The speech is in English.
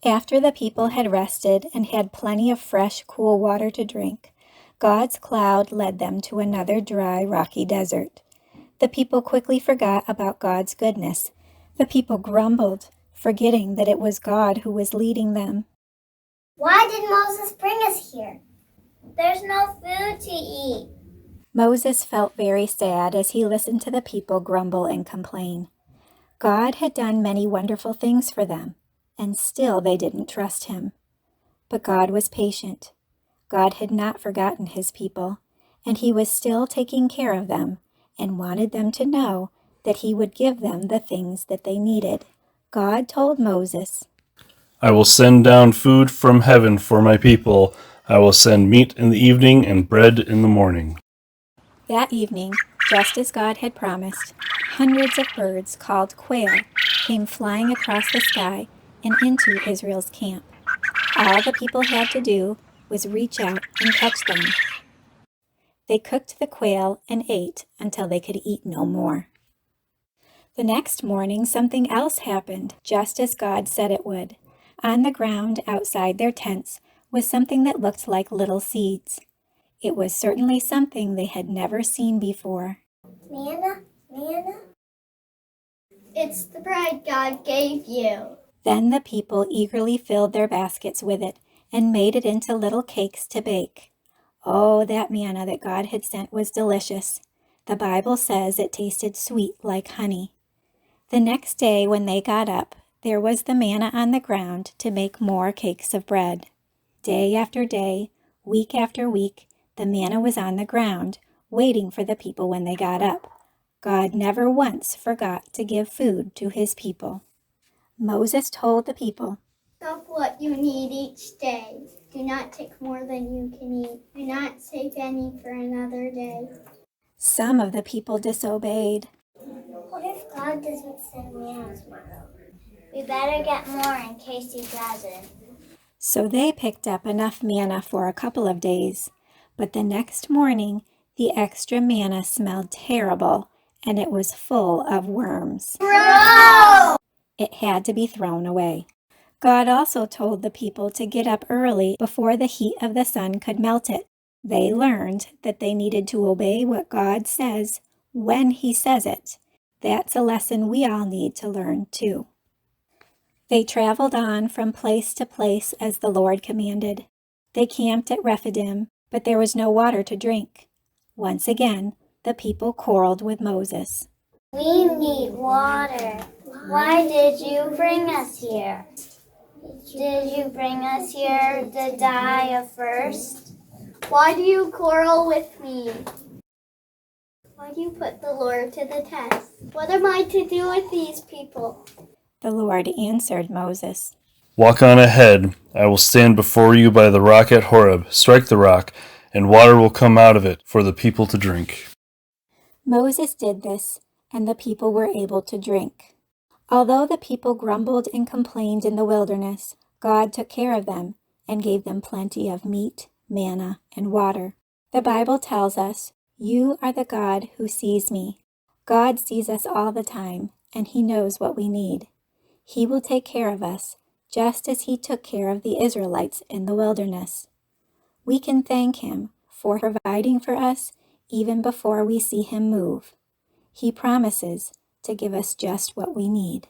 After the people had rested and had plenty of fresh, cool water to drink, God's cloud led them to another dry, rocky desert. The people quickly forgot about God's goodness. The people grumbled, forgetting that it was God who was leading them. Why did Moses bring us here? There's no food to eat. Moses felt very sad as he listened to the people grumble and complain. God had done many wonderful things for them, and still they didn't trust him. But God was patient. God had not forgotten his people, and he was still taking care of them and wanted them to know that he would give them the things that they needed. God told Moses, I will send down food from heaven for my people. I will send meat in the evening and bread in the morning. That evening, just as God had promised, hundreds of birds called quail came flying across the sky and into Israel's camp. All the people had to do was reach out and catch them. They cooked the quail and ate until they could eat no more. The next morning, something else happened, just as God said it would. On the ground outside their tents was something that looked like little seeds. It was certainly something they had never seen before. Manna? It's the bread God gave you. Then the people eagerly filled their baskets with it and made it into little cakes to bake. Oh, that manna that God had sent was delicious. The Bible says it tasted sweet like honey. The next day when they got up, there was the manna on the ground to make more cakes of bread. Day after day, week after week, the manna was on the ground, waiting for the people when they got up. God never once forgot to give food to his people. Moses told the people, Of what you need each day. Do not take more than you can eat. Do not save any for another day. Some of the people disobeyed. What if God doesn't send manna tomorrow? We better get more in case he doesn't. So they picked up enough manna for a couple of days. But the next morning, the extra manna smelled terrible, and it was full of worms. Grow! It had to be thrown away. God also told the people to get up early before the heat of the sun could melt it. They learned that they needed to obey what God says when he says it. That's a lesson we all need to learn too. They traveled on from place to place as the Lord commanded. They camped at Rephidim, but there was no water to drink. Once again, the people quarreled with Moses. We need water. Why did you bring us here? Did you bring us here to die of thirst? Why do you quarrel with me? Why do you put the Lord to the test? What am I to do with these people? The Lord answered Moses, Walk on ahead. I will stand before you by the rock at Horeb. Strike the rock, and water will come out of it for the people to drink. Moses did this, and the people were able to drink. Although the people grumbled and complained in the wilderness, God took care of them and gave them plenty of meat, manna, and water. The Bible tells us, "You are the God who sees me." God sees us all the time, and he knows what we need. He will take care of us, just as he took care of the Israelites in the wilderness. We can thank him for providing for us even before we see him move. He promises to give us just what we need.